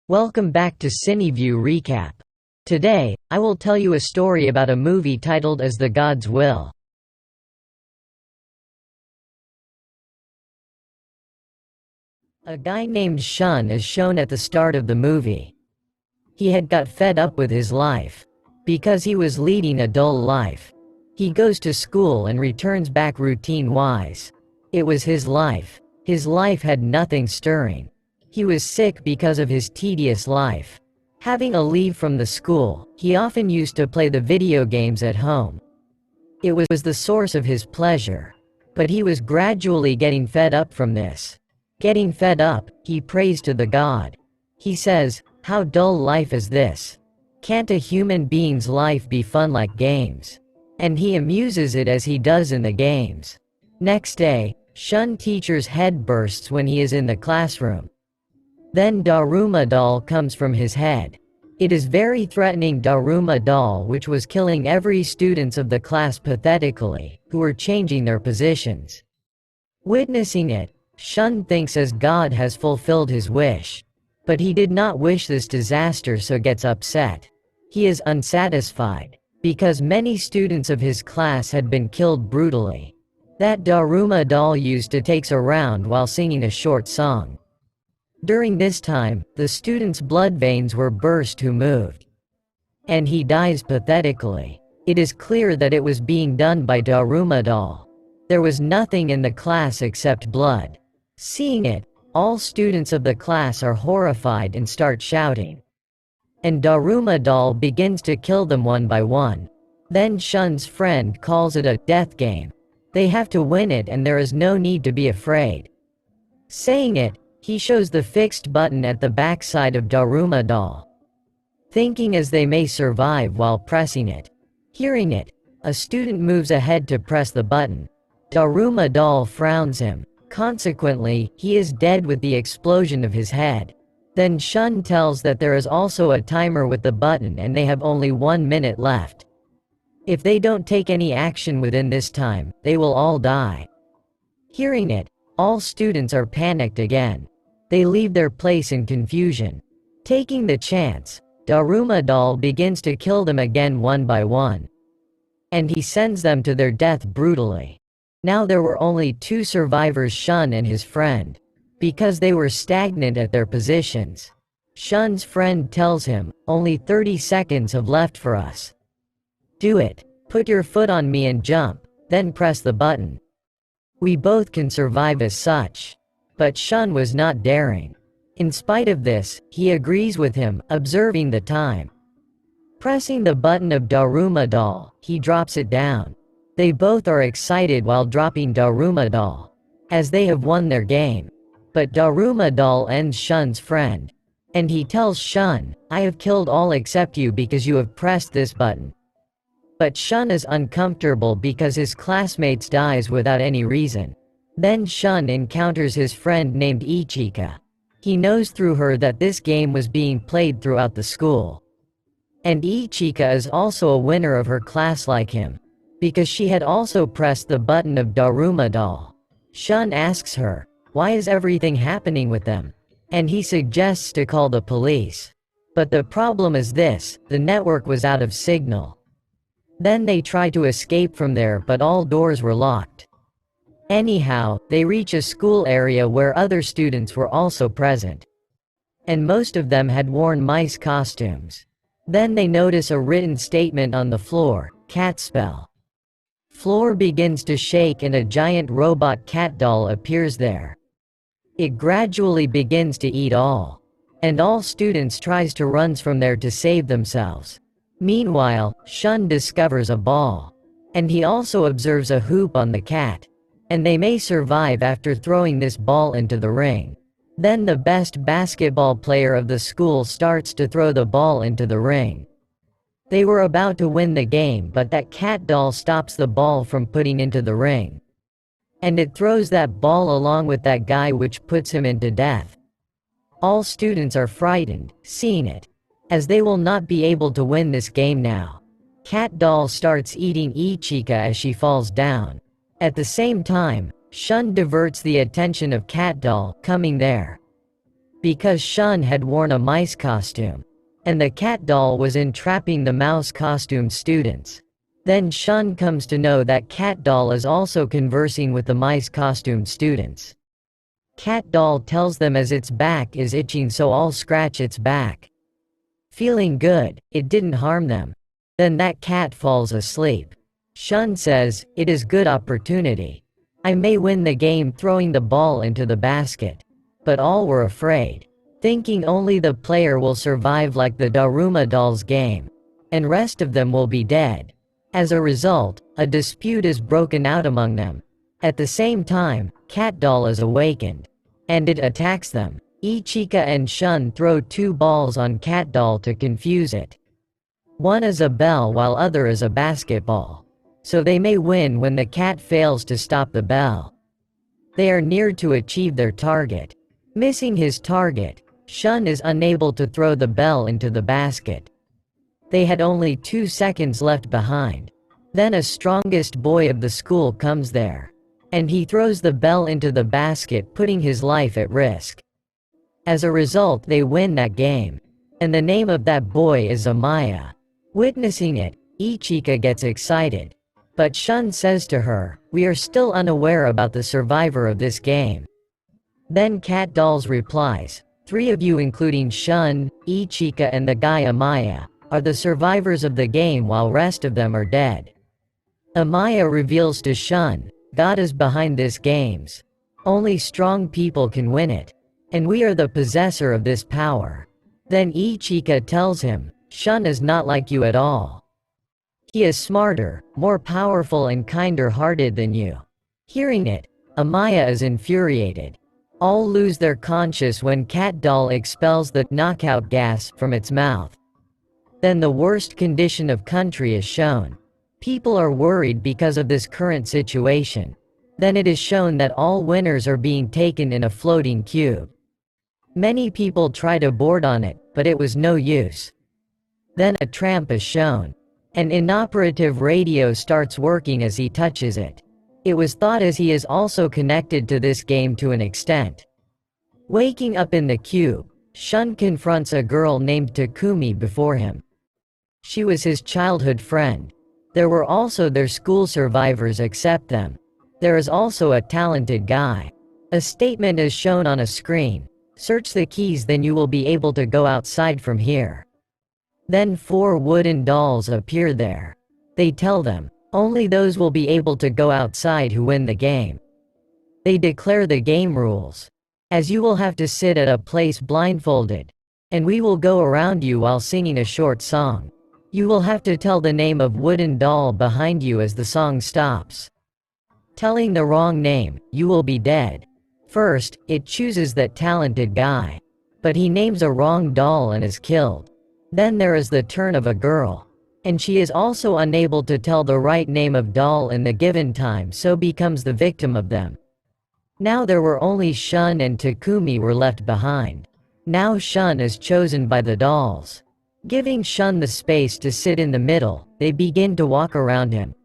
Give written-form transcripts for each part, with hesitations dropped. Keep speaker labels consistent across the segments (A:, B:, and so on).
A: Welcome back to CineView Recap. Today, I will tell you a story about a movie titled As the God's Will. A guy named Shun is shown at the start of the movie. He had got fed up with his life. Because he was leading a dull life. He goes to school and returns back routine-wise. It was his life. His life had nothing stirring. He was sick because of his tedious life. Having a leave from the school, he often used to play the video games at home. It was the source of his pleasure. But he was gradually getting fed up from this. Getting fed up, he prays to the God. He says, "How dull life is this? Can't a human being's life be fun like games?" And he amuses it as he does in the games. Next day, Shun teacher's head bursts when he is in the classroom. Then Daruma doll comes from his head. It is very threatening Daruma doll which was killing every students of the class pathetically, who were changing their positions. Witnessing it, Shun thinks as God has fulfilled his wish. But he did not wish this disaster, so gets upset. He is unsatisfied, because many students of his class had been killed brutally. That Daruma doll used to takes around while singing a short song. During this time, the student's blood veins were burst who moved. And he dies pathetically. It is clear that it was being done by Daruma doll. There was nothing in the class except blood. Seeing it, all students of the class are horrified and start shouting. And Daruma doll begins to kill them one by one. Then Shun's friend calls it a death game. They have to win it and there is no need to be afraid. Saying it, he shows the fixed button at the backside of Daruma doll. Thinking as they may survive while pressing it. Hearing it, a student moves ahead to press the button. Daruma doll frowns him. Consequently, he is dead with the explosion of his head. Then Shun tells that there is also a timer with the button and they have only 1 minute left. If they don't take any action within this time, they will all die. Hearing it, all students are panicked again. They leave their place in confusion. Taking the chance, Daruma doll begins to kill them again one by one. And he sends them to their death brutally. Now there were only 2 survivors, Shun and his friend. Because they were stagnant at their positions. Shun's friend tells him, "Only 30 seconds have left for us. Do it. Put your foot on me and jump, then press the button. We both can survive as such." But Shun was not daring. In spite of this, he agrees with him, observing the time. Pressing the button of Daruma doll, he drops it down. They both are excited while dropping Daruma doll, as they have won their game. But Daruma doll ends Shun's friend. And he tells Shun, "I have killed all except you because you have pressed this button." But Shun is uncomfortable because his classmates dies without any reason. Then Shun encounters his friend named Ichika. He knows through her that this game was being played throughout the school. And Ichika is also a winner of her class like him. Because she had also pressed the button of Daruma doll. Shun asks her, why is everything happening with them? And he suggests to call the police. But the problem is this, the network was out of signal. Then they try to escape from there but all doors were locked. Anyhow, they reach a school area where other students were also present. And most of them had worn mice costumes. Then they notice a written statement on the floor, cat spell. Floor begins to shake and a giant robot cat doll appears there. It gradually begins to eat all. And all students tries to runs from there to save themselves. Meanwhile, Shun discovers a ball. And he also observes a hoop on the cat. And they may survive after throwing this ball into the ring. Then the best basketball player of the school starts to throw the ball into the ring. They were about to win the game but that cat doll stops the ball from putting into the ring. And it throws that ball along with that guy which puts him into death. All students are frightened, seeing it. As they will not be able to win this game now. Cat doll starts eating Ichika as she falls down. At the same time, Shun diverts the attention of cat doll coming there. because Shun had worn a mice costume, and the cat doll was entrapping the mouse costume students. Then Shun comes to know that cat doll is also conversing with the mice costume students. Cat doll tells them as its back is itching, so I'll scratch its back. Feeling good, it didn't harm them. Then that cat falls asleep. Shun says, "It is good opportunity. I may win the game throwing the ball into the basket." But all were afraid, thinking only the player will survive like the Daruma Dolls game, and rest of them will be dead. As a result, a dispute is broken out among them. At the same time, Cat Doll is awakened, and it attacks them. Ichika and Shun throw 2 balls on Cat Doll to confuse it. One is a bell while other is a basketball. So they may win when the cat fails to stop the bell. They are near to achieve their target. Missing his target, Shun is unable to throw the bell into the basket. They had only 2 seconds left behind. Then a strongest boy of the school comes there, and he throws the bell into the basket, putting his life at risk. As a result, they win that game, and the name of that boy is Amaya. Witnessing it, Ichika gets excited, but Shun says to her, "We are still unaware about the survivor of this game." Then Cat Dolls replies, "3 of you, including Shun, Ichika and the guy Amaya, are the survivors of the game while rest of them are dead." Amaya reveals to Shun, "God is behind this games. Only strong people can win it. And we are the possessor of this power." Then Ichika tells him, "Shun is not like you at all. He is smarter, more powerful and kinder-hearted than you." Hearing it, Amaya is infuriated. All lose their conscience when Cat Doll expels the knockout gas from its mouth. Then the worst condition of country is shown. People are worried because of this current situation. Then it is shown that all winners are being taken in a floating cube. Many people try to board on it, but it was no use. Then a tramp is shown. An inoperative radio starts working as he touches it. It was thought as he is also connected to this game to an extent. Waking up in the cube, Shun confronts a girl named Takumi before him. She was his childhood friend. There were also their school survivors except them. There is also a talented guy. A statement is shown on a screen. "Search the keys, then you will be able to go outside from here." Then 4 wooden dolls appear there. They tell them, "Only those will be able to go outside who win the game." They declare the game rules. "As you will have to sit at a place blindfolded, and we will go around you while singing a short song. You will have to tell the name of wooden doll behind you as the song stops. Telling the wrong name, you will be dead." First, it chooses that talented guy, but he names a wrong doll and is killed. Then there is the turn of a girl, and she is also unable to tell the right name of doll in the given time, so becomes the victim of them. Now there were only Shun and Takumi were left behind. Now Shun is chosen by the dolls. Giving Shun the space to sit in the middle, they begin to walk around him.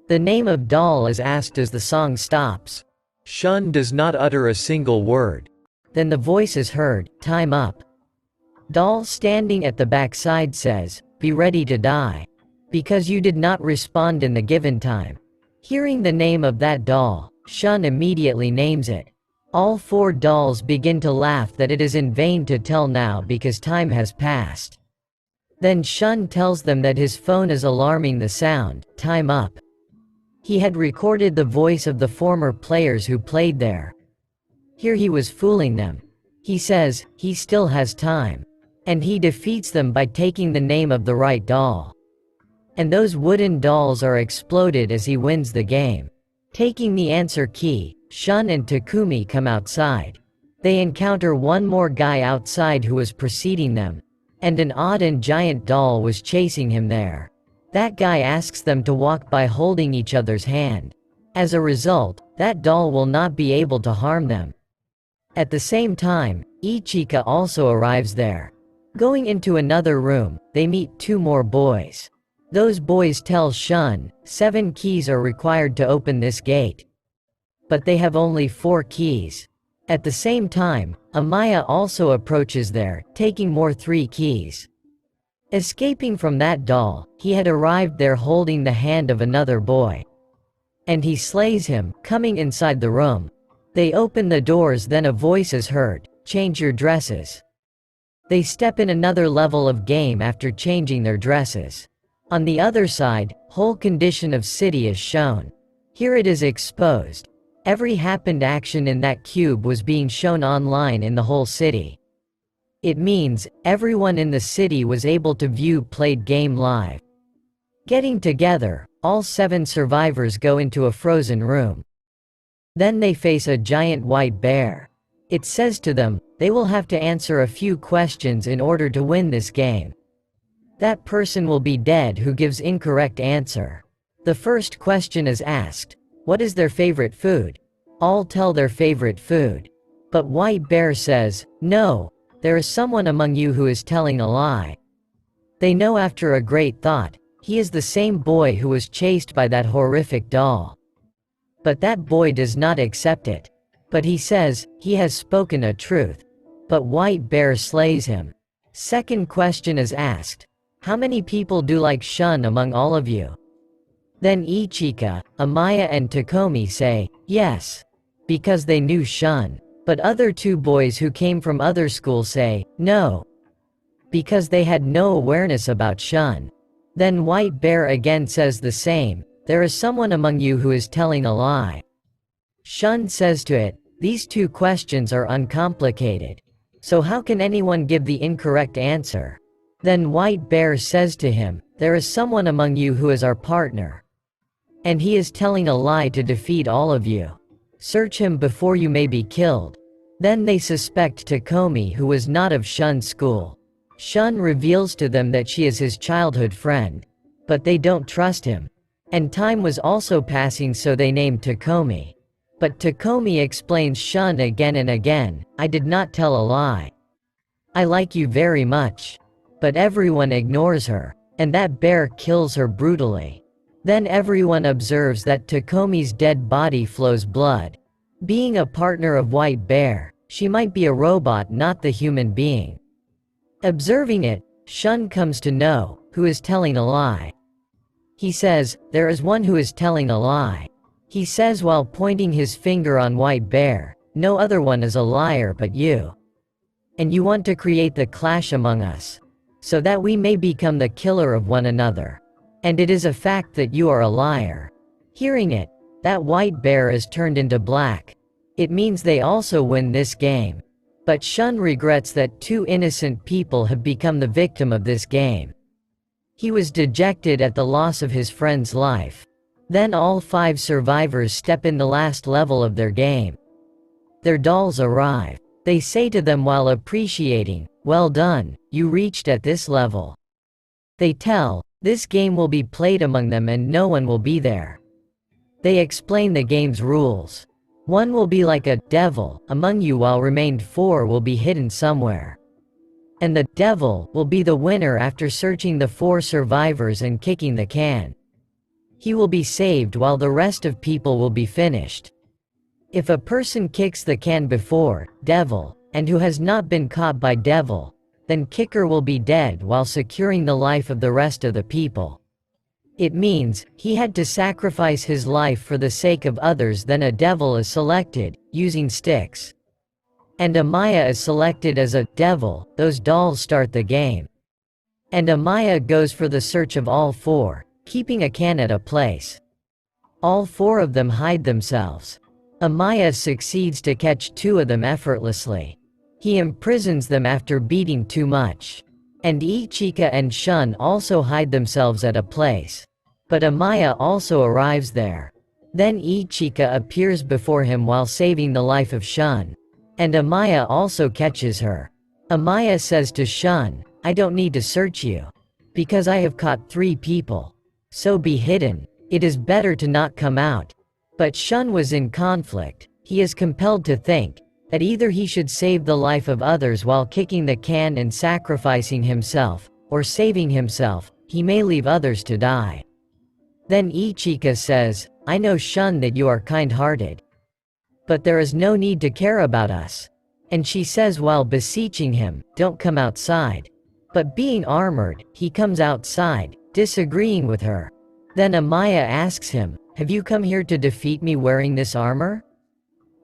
A: The name of doll is asked as the song stops. Shun does not utter a single word. Then the voice is heard, "Time up." Doll standing at the backside says, "Be ready to die. Because you did not respond in the given time." Hearing the name of that doll, Shun immediately names it. All 4 dolls begin to laugh that it is in vain to tell now because time has passed. Then Shun tells them that his phone is alarming the sound, "Time up." He had recorded the voice of the former players who played there. Here he was fooling them. He says, he still has time. And he defeats them by taking the name of the right doll. And those wooden dolls are exploded as he wins the game. Taking the answer key, Shun and Takumi come outside. They encounter one more guy outside who was preceding them, and an odd and giant doll was chasing him there. That guy asks them to walk by holding each other's hand. As a result, that doll will not be able to harm them. At the same time, Ichika also arrives there. Going into another room, they meet 2 more boys. Those boys tell Shun, 7 keys are required to open this gate. But they have only 4 keys. At the same time, Amaya also approaches there, taking more 3 keys. Escaping from that doll, he had arrived there holding the hand of another boy. And he slays him, coming inside the room. They open the doors, then a voice is heard, "Change your dresses." They step in another level of game after changing their dresses. On the other side, whole condition of city is shown. Here it is exposed. Every happened action in that cube was being shown online in the whole city. It means, everyone in the city was able to view played game live. Getting together, all 7 survivors go into a frozen room. Then they face a giant white bear. It says to them, they will have to answer a few questions in order to win this game. That person will be dead who gives incorrect answer. The first question is asked, what is their favorite food? All tell their favorite food. But White Bear says, no, there is someone among you who is telling a lie. They know after a great thought, he is the same boy who was chased by that horrific doll. But that boy does not accept it. But he says, he has spoken a truth. But White Bear slays him. Second question is asked, how many people do like Shun among all of you? Then Ichika, Amaya and Takomi say, yes. Because they knew Shun. But other 2 boys who came from other schools say, no. Because they had no awareness about Shun. Then White Bear again says the same, there is someone among you who is telling a lie. Shun says to it, these 2 questions are uncomplicated. So how can anyone give the incorrect answer? Then White Bear says to him, there is someone among you who is our partner. And he is telling a lie to defeat all of you. Search him before you may be killed. Then they suspect Takomi, who was not of Shun's school. Shun reveals to them that she is his childhood friend. But they don't trust him. And time was also passing, so they named Takomi. But Takomi explains Shun again and again, I did not tell a lie. I like you very much. But everyone ignores her. And that bear kills her brutally. Then everyone observes that Takomi's dead body flows blood. Being a partner of White Bear, she might be a robot, not the human being. Observing it, Shun comes to know who is telling a lie. He says, there is one who is telling a lie. He says while pointing his finger on White Bear, no other one is a liar but you. And you want to create the clash among us, so that we may become the killer of one another. And it is a fact that you are a liar. Hearing it, that White Bear is turned into black. It means they also win this game. But Shun regrets that 2 innocent people have become the victim of this game. He was dejected at the loss of his friend's life. Then all 5 survivors step in the last level of their game. Their dolls arrive. They say to them while appreciating, well done, you reached at this level. They tell, this game will be played among them and no one will be there. They explain the game's rules. 1 will be like a devil among you while remained 4 will be hidden somewhere. And the devil will be the winner after searching the 4 survivors and kicking the can. He will be saved while the rest of people will be finished. If a person kicks the can before devil, and who has not been caught by devil, then kicker will be dead while securing the life of the rest of the people. It means, he had to sacrifice his life for the sake of others. Then a devil is selected, using sticks. And Amaya is selected as a devil. Those dolls start the game. And Amaya goes for the search of all 4, keeping a can at a place. All 4 of them hide themselves. Amaya succeeds to catch 2 of them effortlessly. He imprisons them after beating too much. And Ichika and Shun also hide themselves at a place. But Amaya also arrives there. Then Ichika appears before him while saving the life of Shun. And Amaya also catches her. Amaya says to Shun, I don't need to search you. Because I have caught 3 people. So be hidden. It is better to not come out. But Shun was in conflict. He is compelled to think that either he should save the life of others while kicking the can and sacrificing himself, or saving himself, he may leave others to die. Then Ichika says, I know Shun that you are kind-hearted. but there is no need to care about us." And she says while beseeching him, "Don't come outside." But being armored, he comes outside, disagreeing with her. Then Amaya asks him, "Have you come here to defeat me wearing this armor?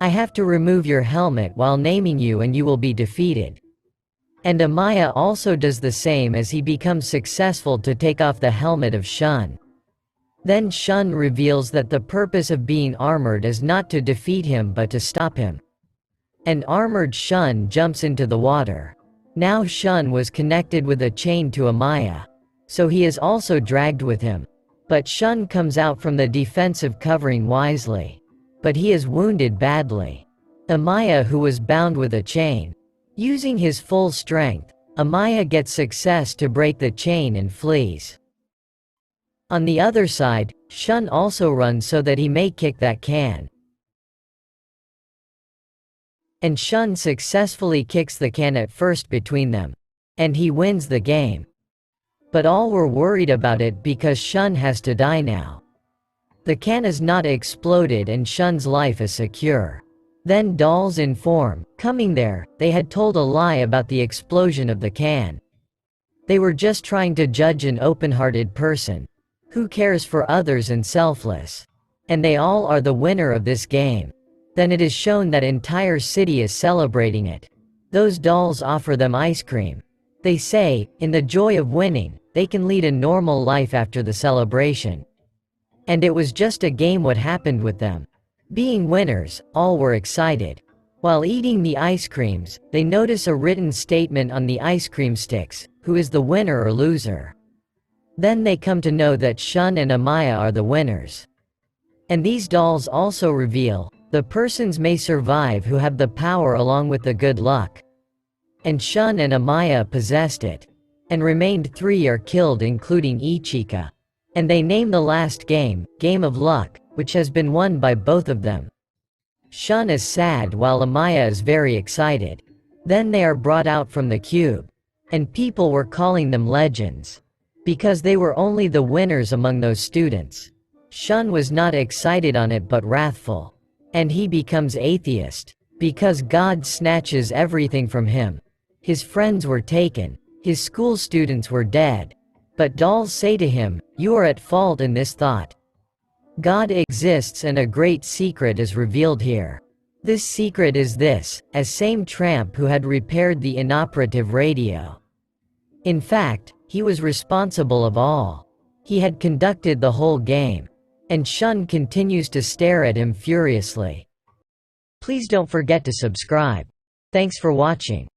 A: I have to remove your helmet while naming you and you will be defeated." And Amaya also does the same as he becomes successful to take off the helmet of Shun. Then Shun reveals that the purpose of being armored is not to defeat him but to stop him. And armored Shun jumps into the water. Now Shun was connected with a chain to Amaya, so he is also dragged with him. But Shun comes out from the defensive covering wisely. But he is wounded badly. Amaya, who was bound with a chain. Using his full strength, Amaya gets success to break the chain and flees. On the other side, Shun also runs so that he may kick that can. And Shun successfully kicks the can at first between them. And he wins the game. But all were worried about it because Shun has to die now. The can is not exploded and Shun's life is secure. Then dolls inform, coming there, they had told a lie about the explosion of the can. They were just trying to judge an open-hearted person, who cares for others and selfless. And they all are the winner of this game. Then it is shown that entire city is celebrating it. Those dolls offer them ice cream. They say, in the joy of winning, they can lead a normal life after the celebration. And it was just a game what happened with them. Being winners, all were excited. While eating the ice creams, they notice a written statement on the ice cream sticks, who is the winner or loser. Then they come to know that Shun and Amaya are the winners. And these dolls also reveal, the persons may survive who have the power along with the good luck. And Shun and Amaya possessed it. And remained 3 are killed including Ichika. And they name the last game, Game of Luck, which has been won by both of them. Shun is sad while Amaya is very excited. Then they are brought out from the cube. And people were calling them legends. Because they were only the winners among those students. Shun was not excited on it but wrathful. And he becomes atheist. Because God snatches everything from him. His friends were taken. His school students were dead. But dolls say to him, "You are at fault in this thought. God exists and a great secret is revealed here. This secret is this, as same tramp who had repaired the inoperative radio. In fact, he was responsible of all. He had conducted the whole game." And Shun continues to stare at him furiously. Please don't forget to subscribe. Thanks for watching.